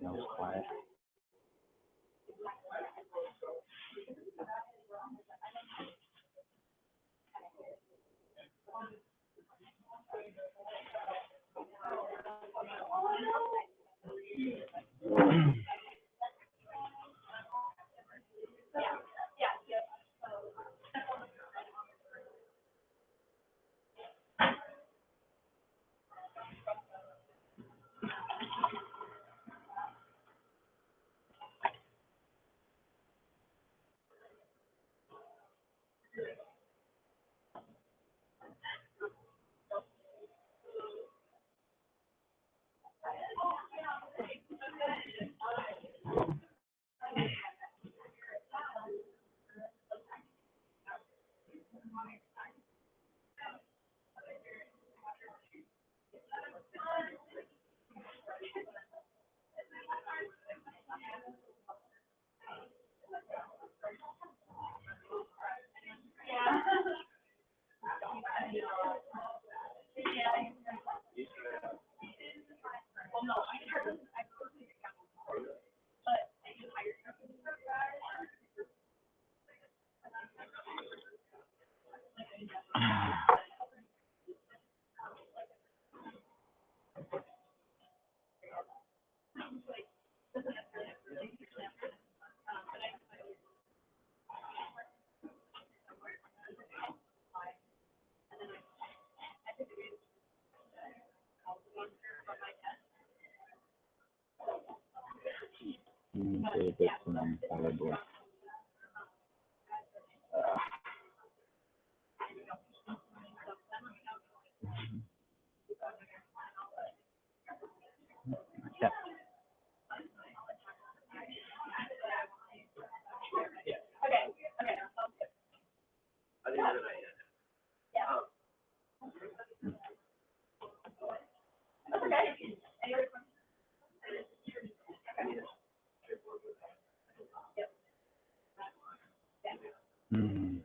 That was quiet. Okay, that's horrible. Yeah. Mm.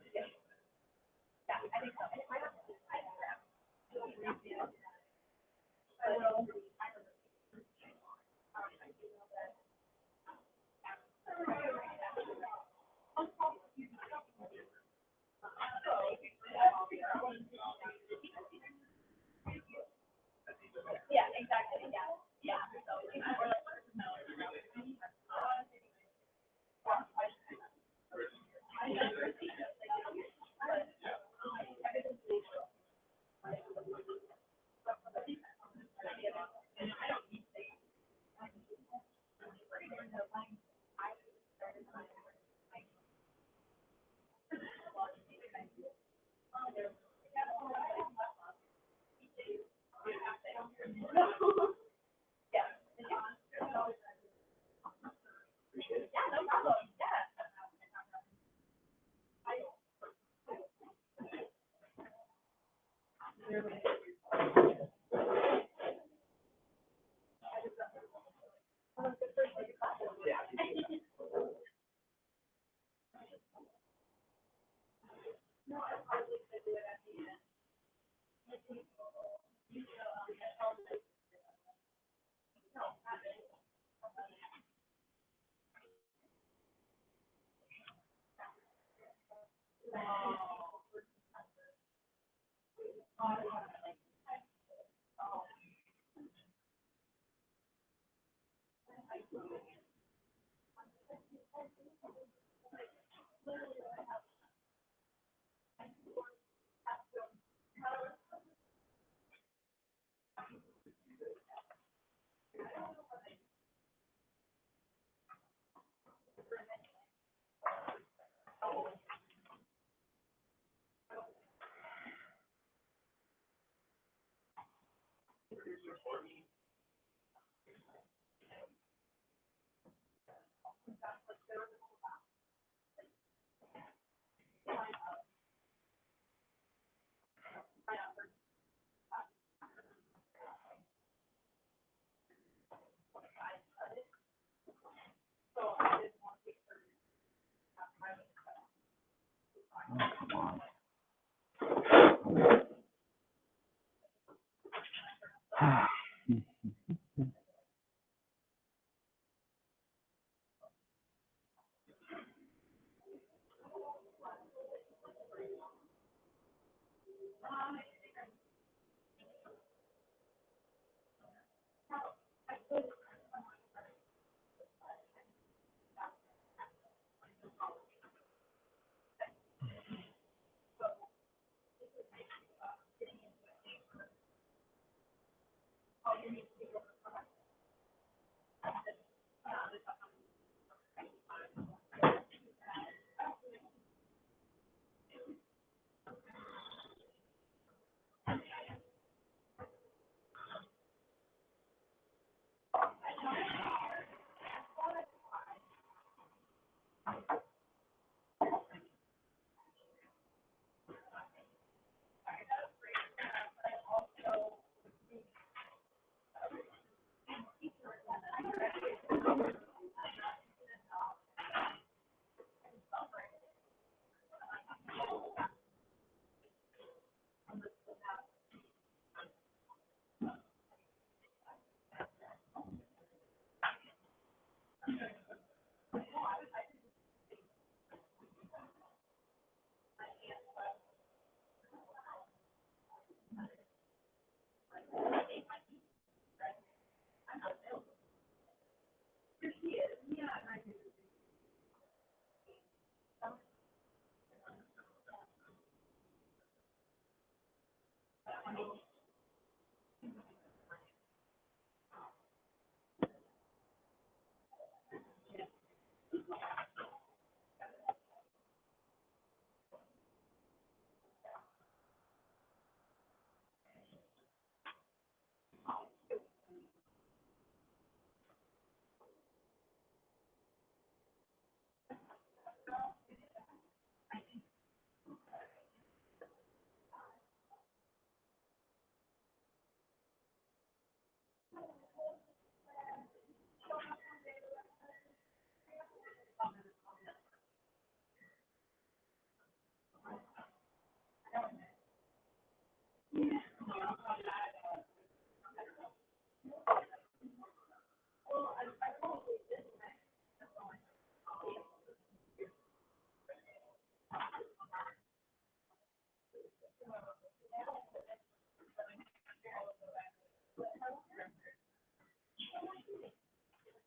Oh, come on.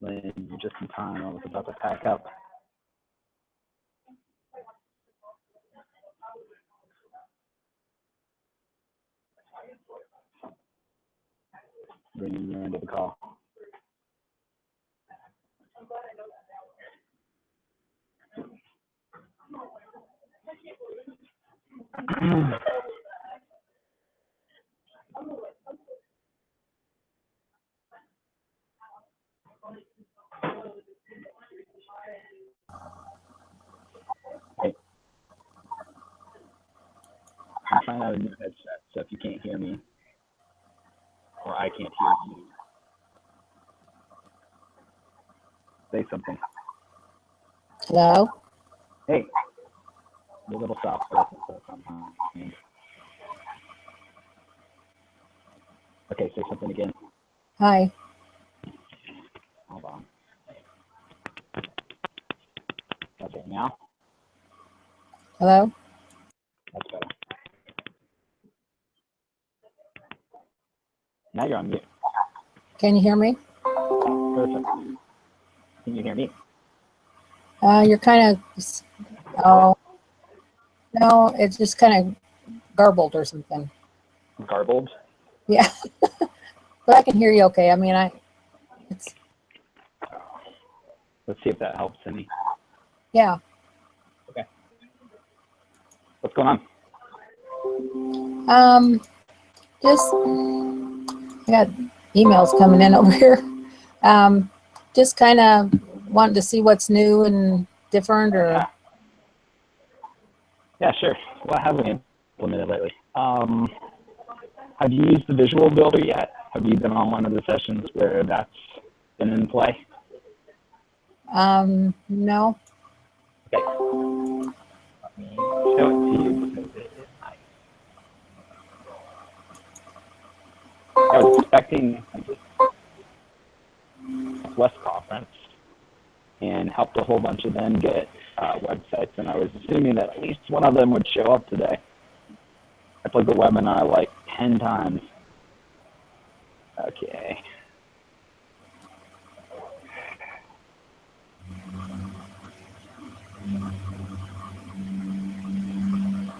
Lynn, you're just in time. I was about to pack up. Bringing you into the call. Hey, I'm trying out a new headset, so if you can't hear me, or I can't hear you, say something. Hello? Hey, you're a little soft. Okay, say something again. Hi. Hold on. Okay, now? Hello? That's better. Now you're on mute. Can you hear me? Perfect. Can you hear me? You're kind of, oh, no, it's just kind of garbled or something. Garbled? Yeah. But I can hear you okay. I mean, it's, Let's see if that helps any. yeah. Okay. What's going on? Just, I got emails coming in over here. Just kind of wanting to see what's new and different, or. Yeah, sure. What have we implemented lately? Have you used the visual builder yet? Have you been on one of the sessions where that's been in play? No. Okay. Let me show it to you because it is nice. I was expecting West Conference and helped a whole bunch of them get websites, and I was assuming that at least one of them would show up today. I played the webinar like 10 times. Okay.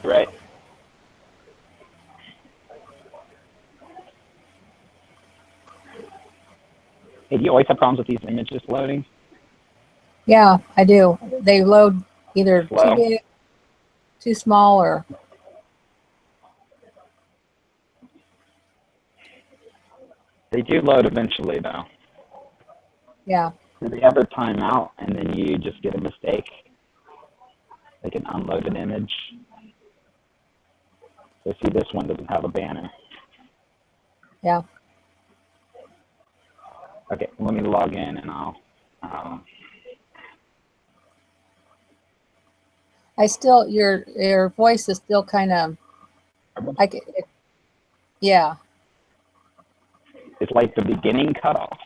Right. Hey, do you always have problems with these images loading? Yeah, I do. They load either too Slow? big, too small, or They do load eventually, though. yeah. Do they ever time out and then you just get a mistake? Like an unloaded image? So see, this one doesn't have a banner. Yeah. Okay, let me log in and I'll... I still, your voice is still kind of, yeah. It's like the beginning cutoff.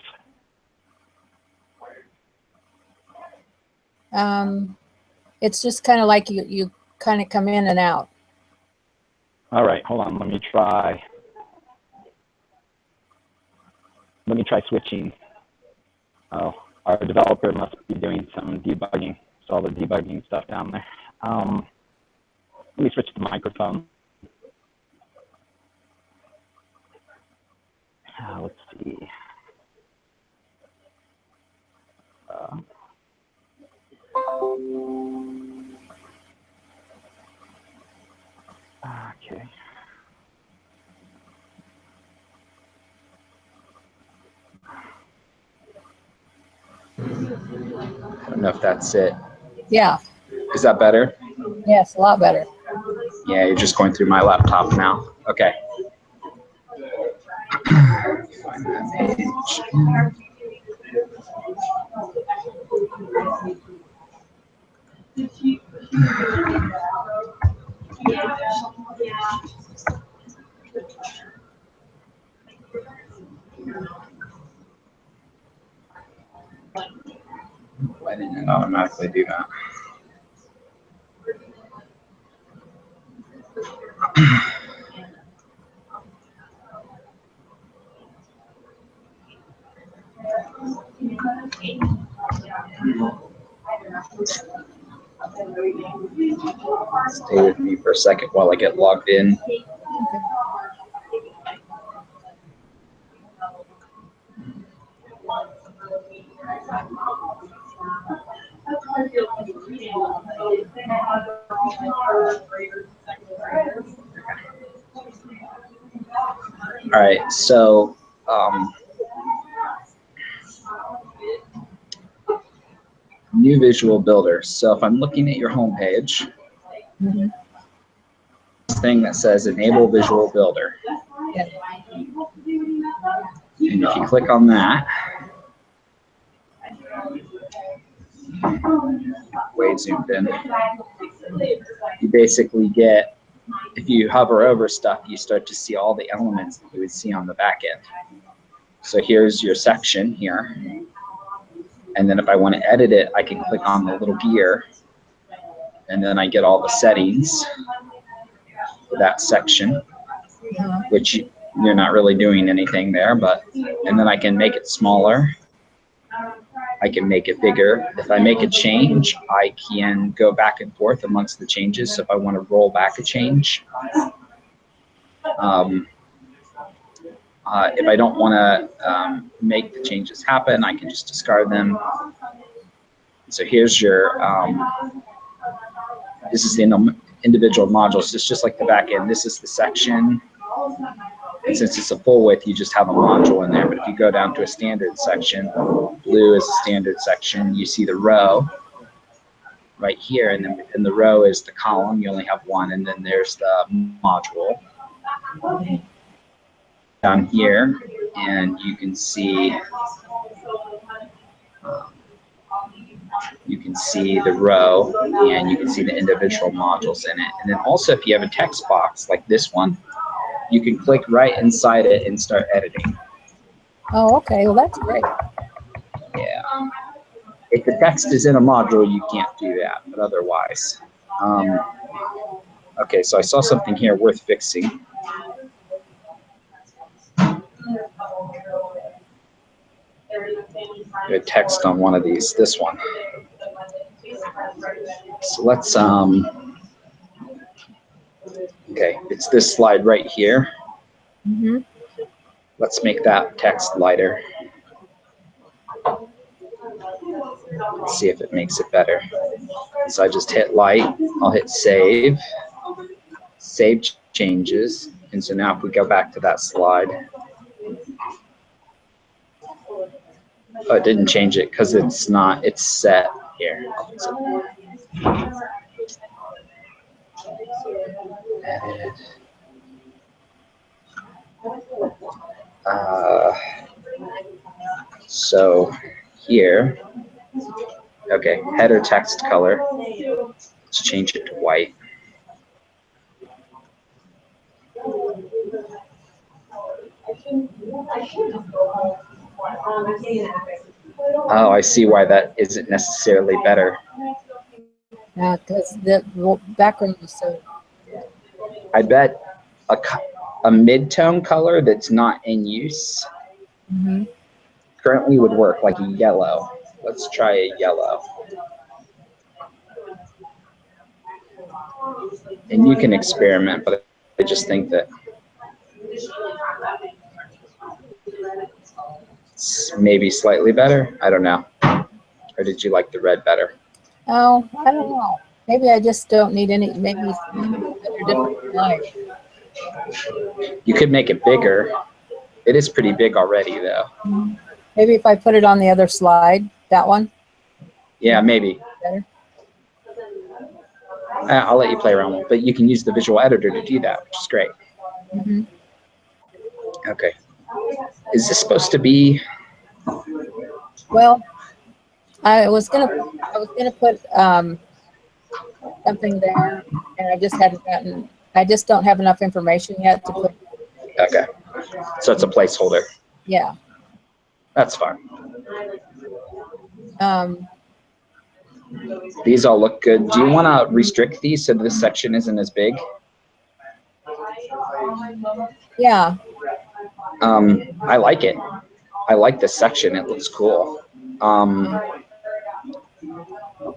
It's just kind of like you kind of come in and out. All right, hold on. Let me try switching. Oh, our developer must be doing some debugging. It's all the debugging stuff down there. Let me switch the microphone. Let's see. Okay. I don't know if that's it. Yeah. Is that better? Yes, a lot better. Yeah, you're just going through my laptop now. Okay. Find that page. Why didn't it automatically do that? Stay with me for a second while I get logged in. All right, so new visual builder. So if I'm looking at your home page, this thing that says enable visual builder. Yeah. And if you click on that, way zoomed in, you basically get, if you hover over stuff, you start to see all the elements that you would see on the back end. So here's your section here. And then if I want to edit it, I can click on the little gear. And then I get all the settings for that section, which you're not really doing anything there, but, and then I can make it smaller. I can make it bigger. If I make a change, I can go back and forth amongst the changes. So if I want to roll back a change, if I don't want to make the changes happen, I can just discard them. So here's your, this is the individual modules. It's just like the back end. This is the section. And since it's a full width, you just have a module in there. But if you go down to a standard section, blue is a standard section, you see the row right here. And then in the row is the column. You only have one. And then there's the module down here. And you can see the row, and you can see the individual modules in it. And then also if you have a text box like this one, you can click right inside it and start editing. Oh, okay. Well, that's great. Yeah. If the text is in a module, you can't do that, but otherwise. Okay, so I saw something here worth fixing. A text on one of these, this one. So let's, okay, it's this slide right here. Mm-hmm. Let's make that text lighter. Let's see if it makes it better. So I just hit light, I'll hit save, save changes. And so now if we go back to that slide, oh, it didn't change it because it's not, it's set here. Edit. So here, okay, header text color. Let's change it to white. Oh, I see why that isn't necessarily better. Yeah, because the background is so. I bet a mid-tone color that's not in use Mm-hmm. currently would work, like a yellow. Let's try a yellow. And you can experiment, but I just think that it's maybe slightly better. I don't know. Or did you like the red better? Oh, I don't know. Maybe I just don't need any. Maybe a different slide. You could make it bigger. It is pretty big already, though. Maybe if I put it on the other slide, that one. Yeah, maybe. Better. I'll let you play around with it, but you can use the visual editor to do that, which is great. Mm-hmm. Okay. Is this supposed to be? Well, I was gonna put something there, and I just hadn't gotten. I just don't have enough information yet to put. Okay. So it's a placeholder. Yeah. That's fine. Um, These all look good. Do you want to restrict these so this section isn't as big? yeah. I like it. I like this section. It looks cool.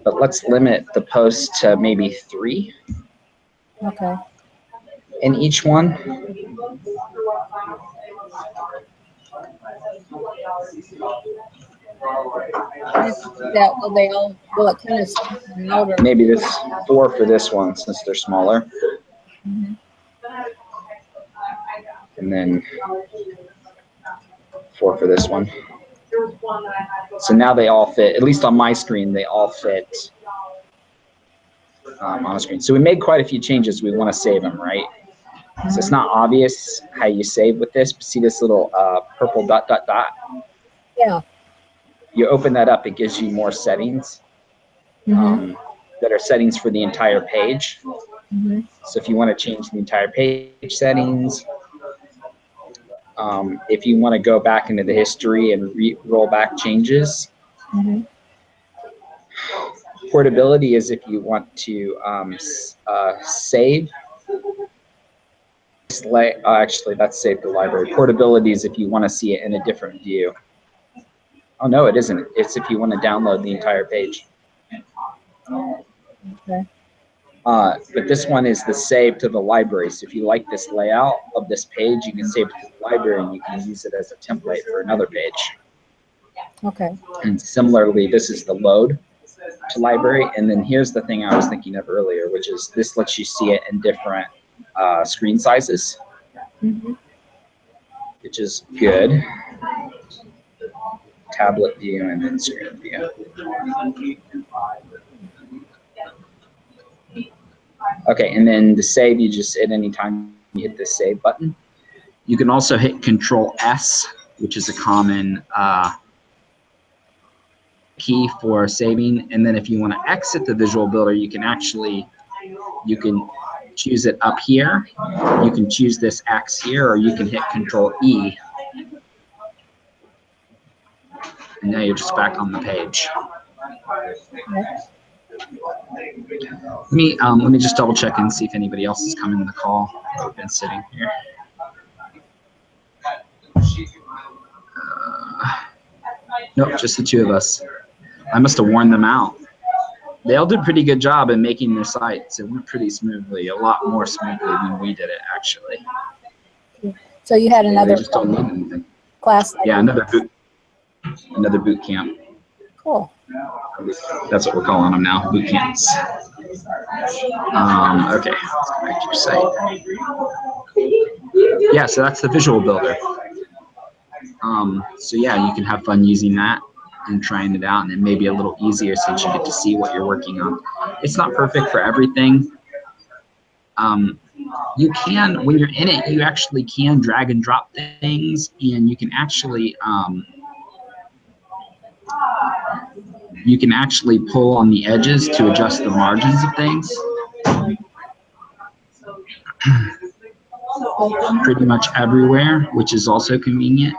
But let's limit the post to maybe 3 Okay. in each one. That will it kind of stand out or? Maybe this 4 for this one since they're smaller. Mm-hmm. And then 4 for this one. So now they all fit, at least on my screen, they all fit on the screen. So we made quite a few changes. We want to save them, right? So it's not obvious how you save with this, but see this little purple dot, dot, dot? Yeah. You open that up, it gives you more settings that are settings for the entire page. Mm-hmm. So if you want to change the entire page settings, if you want to go back into the history and roll back changes. Mm-hmm. Portability is if you want to save. Actually, that's save to library. Portability is if you want to see it in a different view. Oh, no, it isn't. It's if you want to download the entire page. Okay. But this one is the save to the library. So if you like this layout of this page, you can save it to the library and you can use it as a template for another page. Okay. And similarly, this is the load to library. And then here's the thing I was thinking of earlier, which is this lets you see it in different screen sizes, which is good. Tablet view and then screen view. Okay, and then to save, you just at any time you hit the save button. You can also hit Control S, which is a common key for saving. And then if you want to exit the visual builder, you can choose it up here. You can choose this X here, or you can hit Control E. And now you're just back on the page. Let me just double check and see if anybody else is coming to the call. I've been sitting here. Nope, just the two of us. I must have worn them out. They all did a pretty good job in making their sites. It went pretty smoothly, a lot more smoothly than we did it, actually. So you had They another just don't need anything. class? Like Yeah, another boot camp. Cool. That's what we're calling them now, boot camps. Okay, let's go back to your site. Yeah, so that's the visual builder. So yeah, you can have fun using that and trying it out, and it may be a little easier since you get to see what you're working on. It's not perfect for everything. You can, when you're in it, you actually can drag and drop things, and you can actually pull on the edges to adjust the margins of things. Pretty much everywhere, which is also convenient.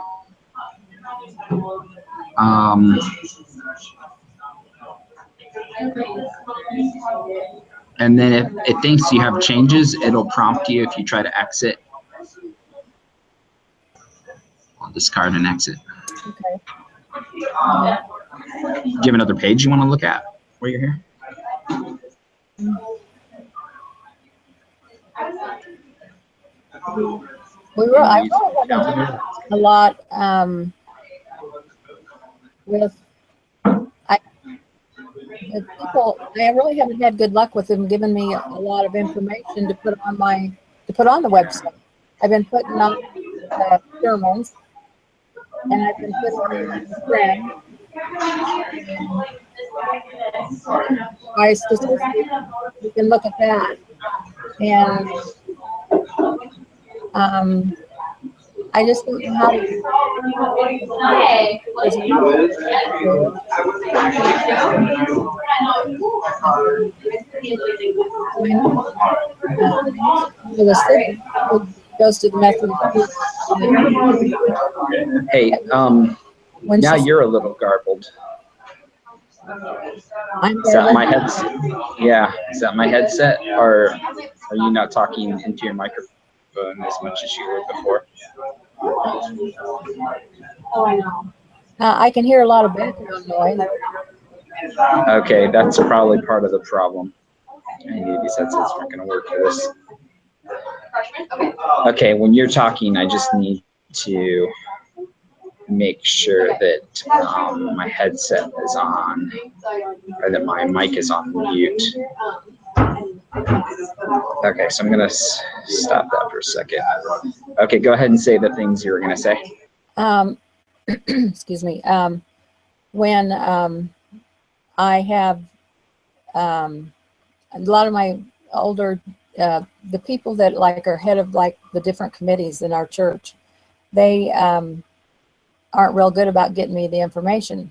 And then if it thinks you have changes, it'll prompt you if you try to exit. I'll discard and exit. Okay. Do you have another page you want to look at while you're here? I really haven't a lot with the people. I really haven't had good luck with them giving me a lot of information to put on the website. I've been putting on the sermons, and I've been putting on the trend. My statistics, you can look at that, and I just don't know how to. The city goes to the Methodist. Hey, now you're a little garbled. Is that my headset? Yeah, is that my headset, or are you not talking into your microphone as much as you were before? I can hear a lot of background noise. Okay, that's probably part of the problem. Maybe these headsets aren't going to work for this. Okay, when you're talking, I just need to make sure that my headset is on, or that my mic is on mute. Okay, so I'm going to stop that for a second. Okay, go ahead and say the things you were going to say. Excuse me. When I have a lot of my older, the people that like are head of like the different committees in our church, they aren't real good about getting me the information.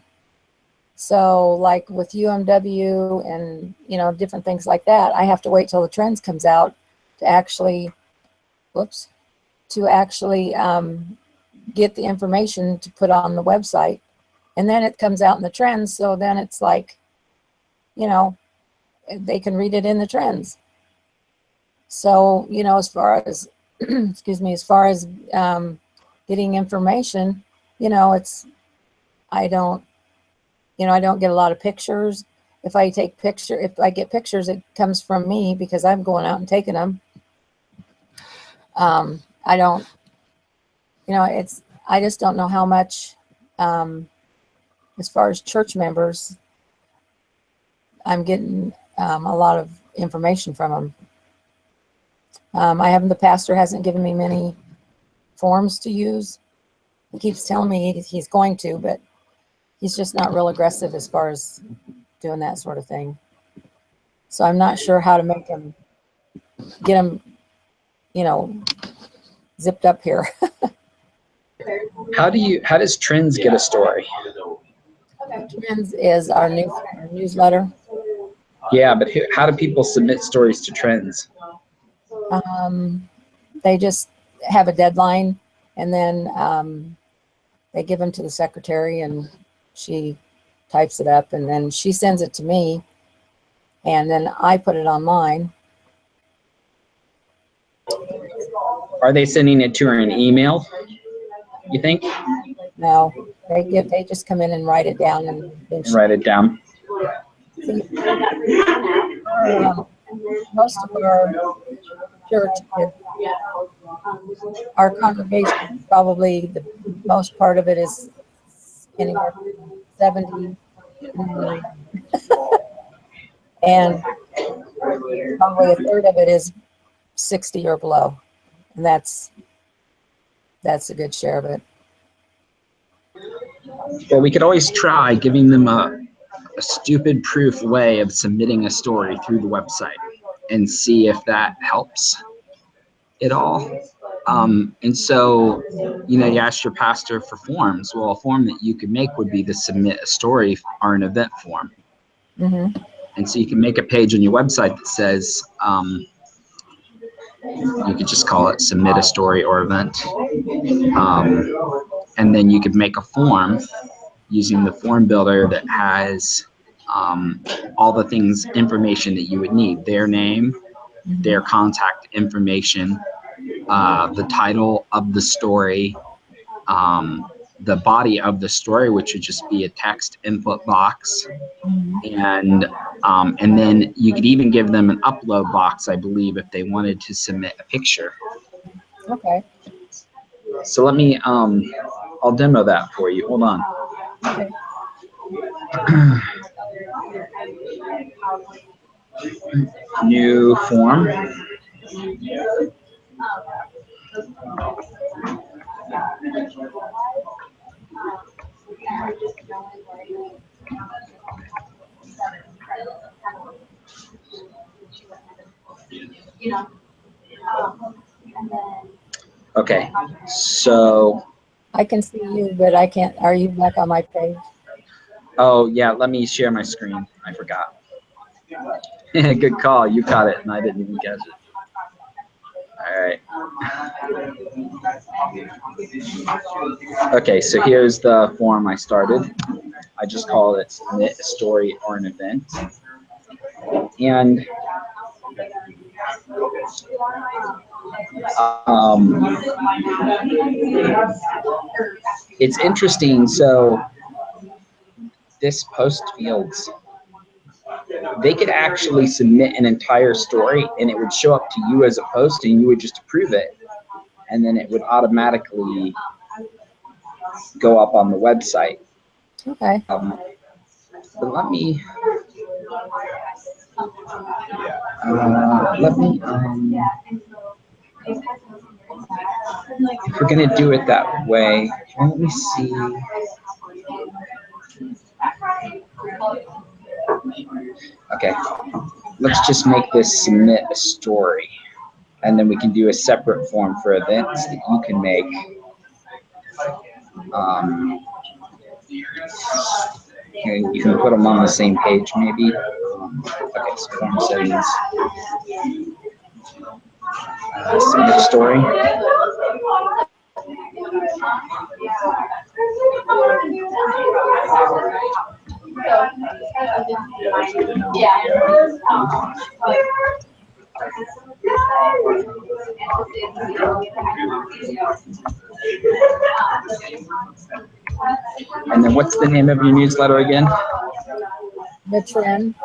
So like with UMW and, different things like that, I have to wait till the trends comes out to actually, get the information to put on the website. And then it comes out in the trends. So then it's like, they can read it in the trends. So, as far as, as far as getting information, I don't get a lot of pictures. If I get pictures, it comes from me because I'm going out and taking them. I don't, I just don't know how much, as far as church members, I'm getting a lot of information from them. The pastor hasn't given me many forms to use. He keeps telling me he's going to, but he's just not real aggressive as far as doing that sort of thing. So I'm not sure how to make him, get him, zipped up here. How does Trends get a story? Trends is our newsletter. Yeah, but how do people submit stories to Trends? They just have a deadline, and then they give them to the secretary, and she types it up, and then she sends it to me. and then I put it online. Are they sending it to her in email, you think? No, they just come in and write it down, and then Write it down. see, most of our church, our congregation, probably the most part of it is anywhere from 70 to 90. And probably a third of it is 60 or below. And that's a good share of it. Well, we could always try giving them a stupid proof way of submitting a story through the website and see if that helps at all. And so, you asked your pastor for forms. Well, a form that you could make would be to submit a story or an event form. Mm-hmm. And so you can make a page on your website that says, you could just call it submit a story or event. And then you could make a form using the form builder that has all the information that you would need: their name, their contact information, the title of the story, the body of the story, which would just be a text input box, and then you could even give them an upload box, I believe, if they wanted to submit a picture. Okay. So let me, I'll demo that for you. Hold on. Okay. New form. Okay, so. I can see you, but I can't. Are you back on my page? Oh, yeah, let me share my screen. I forgot. Good call. You caught it, and I didn't even catch it. All right. Okay, so here's the form I started. I just called it submit a story or an event. And it's interesting. So this post fields, they could actually submit an entire story and it would show up to you as a post and you would just approve it. And then it would automatically go up on the website. Okay. But let me if we're gonna do it that way, let me see. Okay, let's just make this submit a story, and then we can do a separate form for events that you can make. You can put them on the same page, maybe. Okay, so form settings. Submit a story. And then what's the name of your newsletter again? The trend.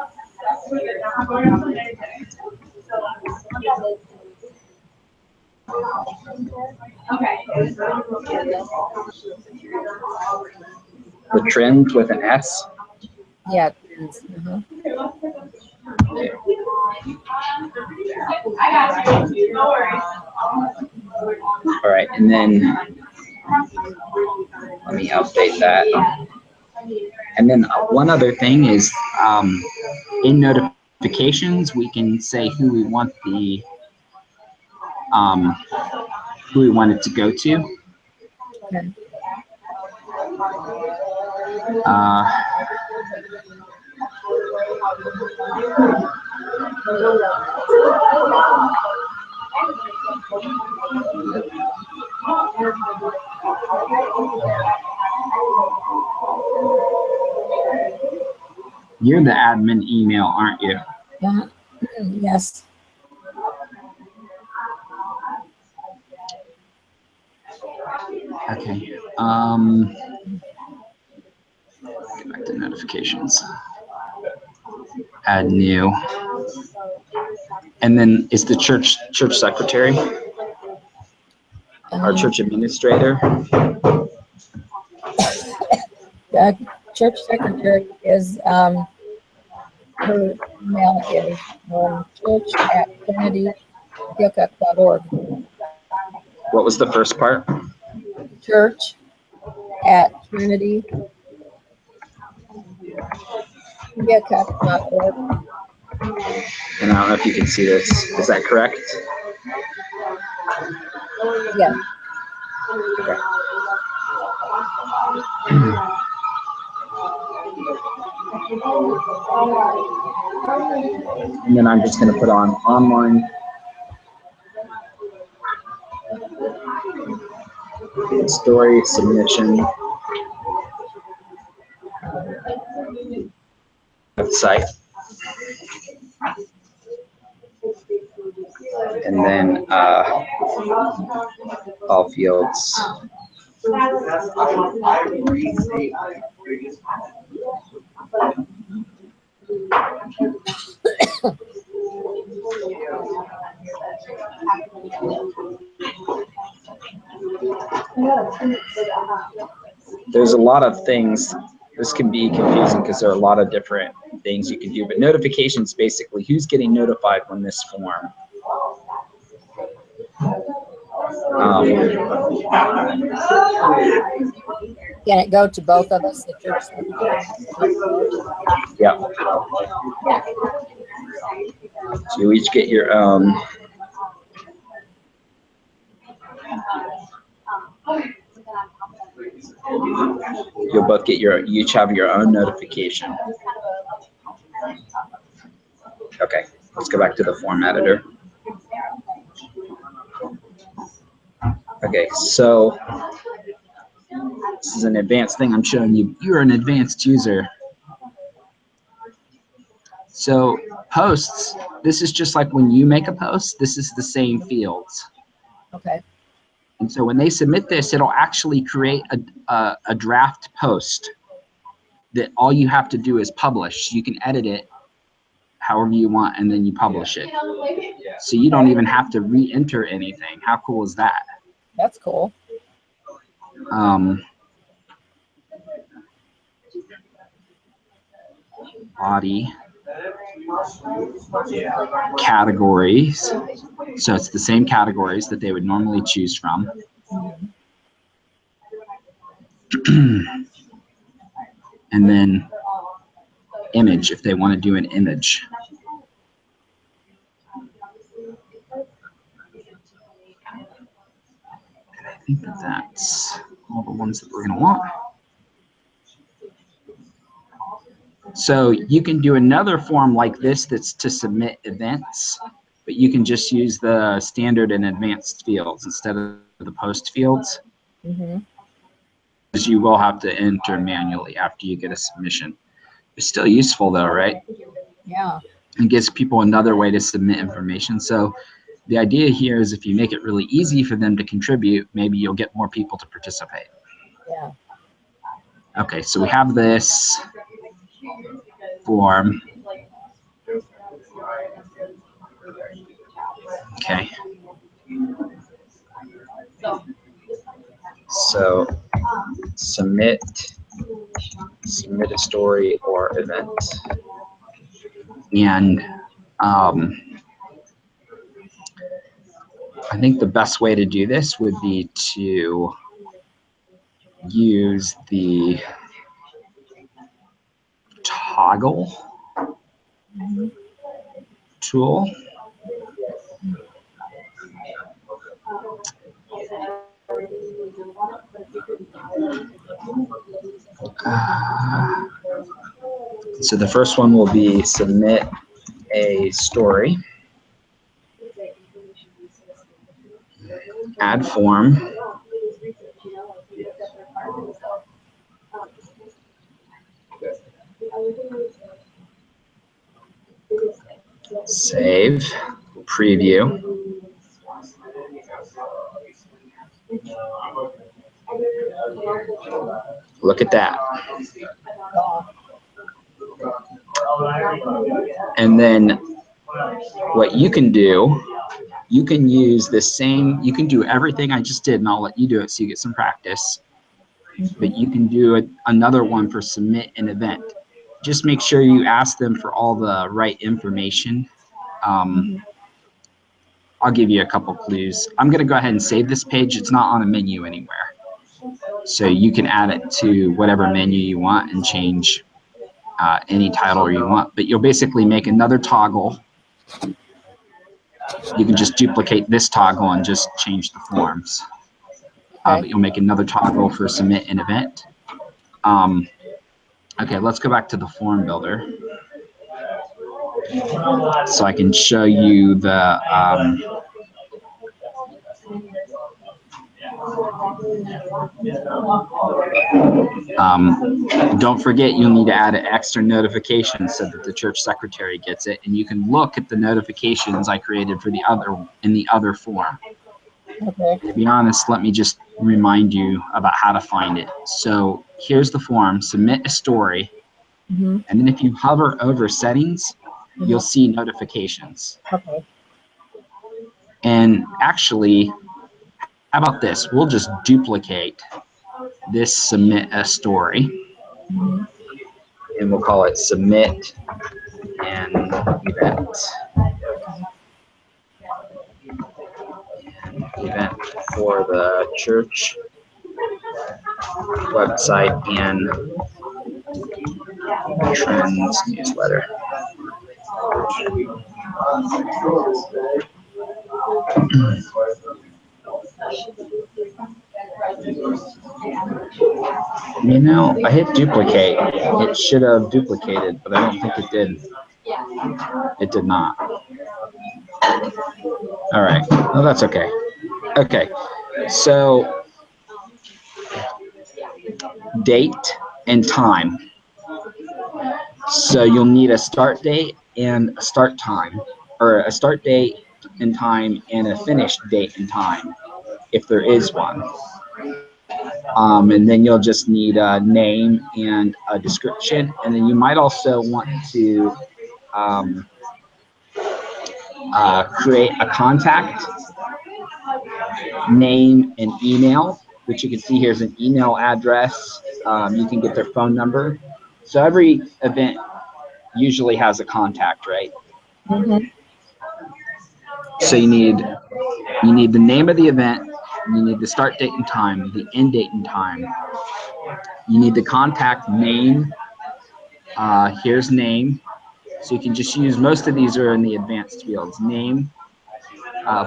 The Trend with an S? Yeah. Uh-huh. Okay. All right, and then let me update that. And then one other thing is in notifications, we can say who we want it to go to. Okay. You're the admin email, aren't you? Yeah. Yes. Okay. Get back to notifications. Add new. And then is the church secretary or church administrator? The church secretary is, her email is church@trinitygilcup.org. What was the first part? church@trinitygilcup.org. And I don't know if you can see this. Is that correct? Yeah. Okay. And then I'm just going to put on online story submission website. And then all fields. There's a lot of things. This can be confusing because there are a lot of different things you can do, but notifications basically who's getting notified when this form. Can it go to both of us, the church secretary? Yeah. So you each get your own. You'll both get your, you each have your own notification. Okay, let's go back to the form editor. Okay, so this is an advanced thing I'm showing you. You're an advanced user. So posts, this is just like when you make a post, this is the same fields. Okay. And so when they submit this, it'll actually create a draft post that all you have to do is publish. You can edit it however you want, and then you publish it. So you don't even have to re-enter anything. How cool is that? That's cool. Body. Categories. So it's the same categories that they would normally choose from. And then image, if they want to do an image. I think that's all the ones that we're going to want. So you can do another form like this that's to submit events, but you can just use the standard and advanced fields instead of the post fields. Because you will have to enter manually after you get a submission. It's still useful though, right? Yeah. It gives people another way to submit information. So the idea here is if you make it really easy for them to contribute, maybe you'll get more people to participate. Yeah. Okay, so we have this form. Okay. So submit a story or event. And I think the best way to do this would be to use the toggle tool. So the first one will be submit a story. Add form. Save, preview. Look at that. And then what you can do, you can use the same, you can do everything I just did, and I'll let you do it so you get some practice. But you can do another one for submit an event. Just make sure you ask them for all the right information. I'll give you a couple clues. I'm going to go ahead and save this page. It's not on a menu anywhere. So you can add it to whatever menu you want and change any title you want. But you'll basically make another toggle. You can just duplicate this toggle and just change the forms. But you'll make another toggle for submit an event. Okay, let's go back to the form builder. So I can show you the don't forget you'll need to add an extra notification so that the church secretary gets it, and you can look at the notifications I created for the other form. Okay. To be honest, let me just remind you about how to find it. So here's the form, submit a story, and then if you hover over settings, you'll see notifications. Okay. And actually, how about this? We'll just duplicate this submit a story, and we'll call it submit an event. Event for the church website and Trends newsletter. You know, I hit duplicate. It should have duplicated, but I don't think it did. It did not. All right. Well, that's okay. Okay. So date and time. So you'll need a start date and a start time, or a start date and time and a finish date and time, if there is one. And then you'll just need a name and a description, and then you might also want to create a contact, name, and email, which you can see here's an email address. You can get their phone number. So every event usually has a contact, right? So you need the name of the event, you need the start date and time, the end date and time. You need the contact name. Here's name. So you can just use, most of these are in the advanced fields, name,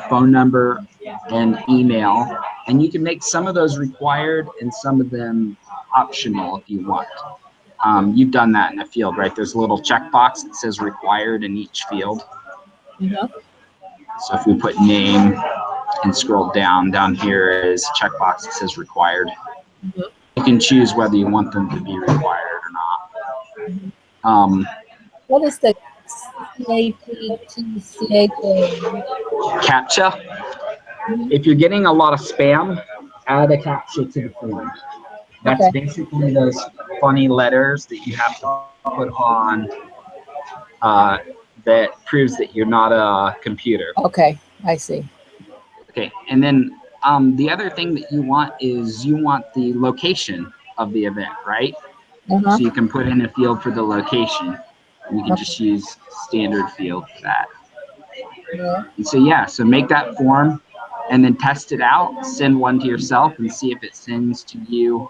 phone number, and email. And you can make some of those required and some of them optional if you want. You've done that in a field, right? There's a little checkbox that says required in each field. So if we put name and scroll down here is a checkbox that says required. You can choose whether you want them to be required or not. What is the CAPTCHA? If you're getting a lot of spam, add a CAPTCHA to the form. That's basically those funny letters that you have to put on that proves that you're not a computer. Okay, I see. Okay, and then the other thing that you want is you want the location of the event, right? So you can put in a field for the location. And you can just use standard field for that. And so yeah, so make that form and then test it out, send one to yourself and see if it sends to you.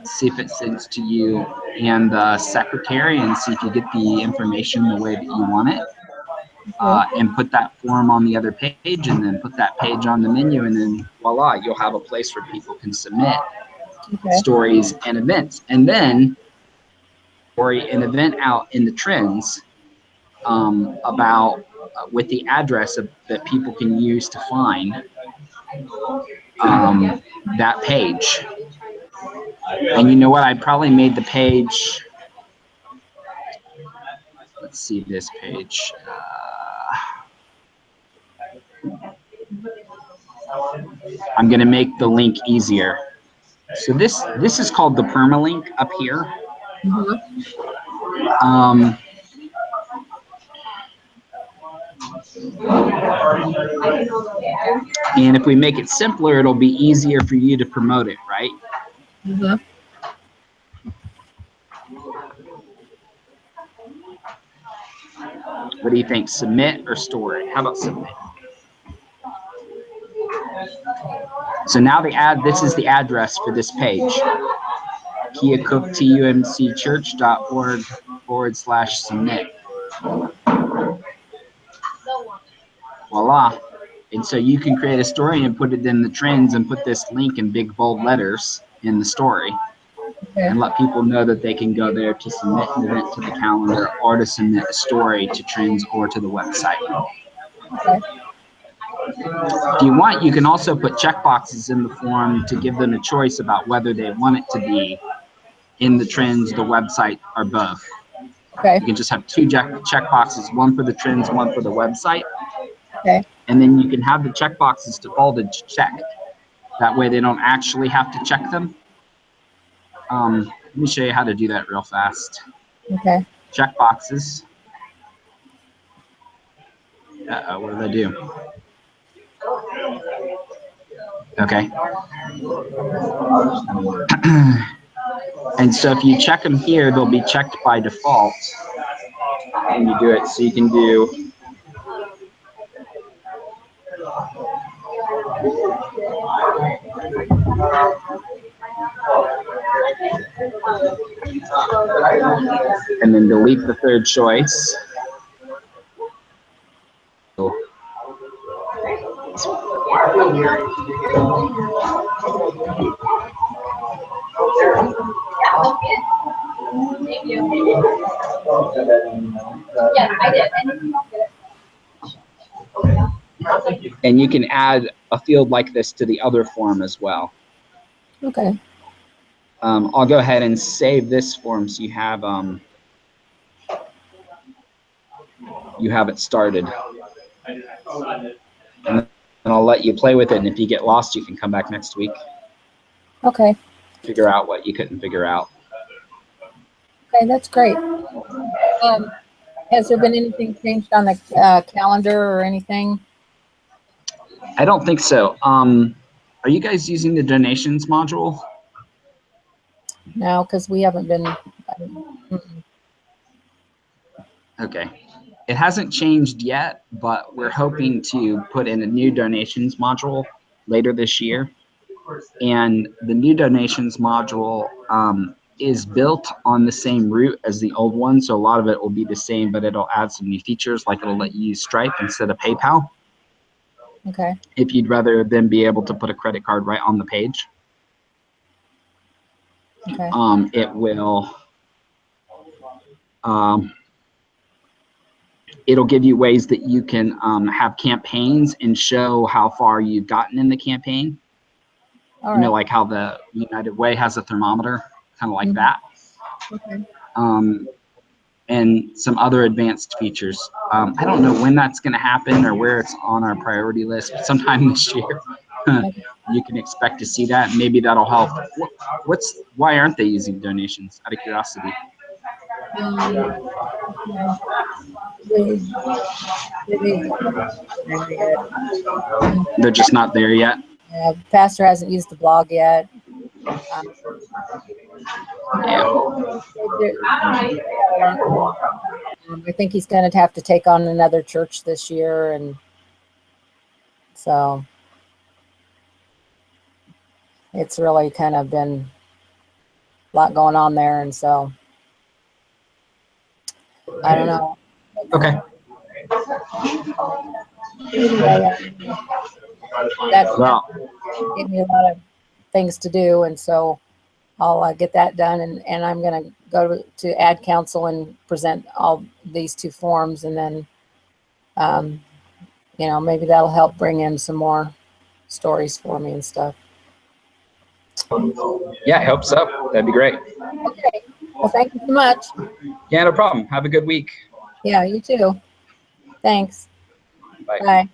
See if it sends to you and the secretary, and see if you get the information the way that you want it. And put that form on the other page, and then put that page on the menu, and then voila, you'll have a place where people can submit stories and events. And then story an event out in the trends about with the address that people can use to find that page. And you know what? I probably made the page. let's see this page. I'm going to make the link easier. So this is called the permalink up here. And if we make it simpler, it'll be easier for you to promote it, right? What do you think? Submit or story? How about submit? So now this is the address for this page. keokuktumcchurch.org/submit. Voila. And so you can create a story and put it in the trends and put this link in big bold letters in the story. And let people know that they can go there to submit an event to the calendar or to submit a story to trends or to the website. If you want, you can also put checkboxes in the form to give them a choice about whether they want it to be in the trends, the website, or both. You can just have two checkboxes, one for the trends, one for the website. And then you can have the checkboxes defaulted to check. That way they don't actually have to check them. Let me show you how to do that real fast. Checkboxes. What did I do? Okay. And so if you check them here, they'll be checked by default. And you do it, so you can do and then delete the third choice. Yeah, I did. And you can add a field like this to the other form as well. I'll go ahead and save this form so you have it started. And I'll let you play with it, and if you get lost, you can come back next week. Figure out what you couldn't figure out. That's great. Has there been anything changed on the calendar or anything? I don't think so. Are you guys using the donations module? No, because we haven't been. Okay. It hasn't changed yet, but we're hoping to put in a new donations module later this year. And the new donations module is built on the same route as the old one. So a lot of it will be the same, but it'll add some new features, like it'll let you use Stripe instead of PayPal. If you'd rather than be able to put a credit card right on the page. It will it'll give you ways that you can have campaigns and show how far you've gotten in the campaign. You know, like how the United Way has a thermometer, kind of like that. And some other advanced features. I don't know when that's going to happen or where it's on our priority list, but sometime this year you can expect to see that. Maybe that'll help. Why aren't they using donations, out of curiosity? They're just not there yet. The pastor hasn't used the blog yet. I think he's going to have to take on another church this year, and so it's really kind of been a lot going on there, and so I don't know. Okay. Anyway, that gave me a lot of things to do, and so I'll get that done, and I'm going to go to Ad Council and present all these two forms, and then you know, maybe that'll help bring in some more stories for me and stuff. Yeah, I hope so. That'd be great. Okay. Well, thank you so much. Yeah, no problem. Have a good week. Yeah, you too. Thanks. Bye. Bye.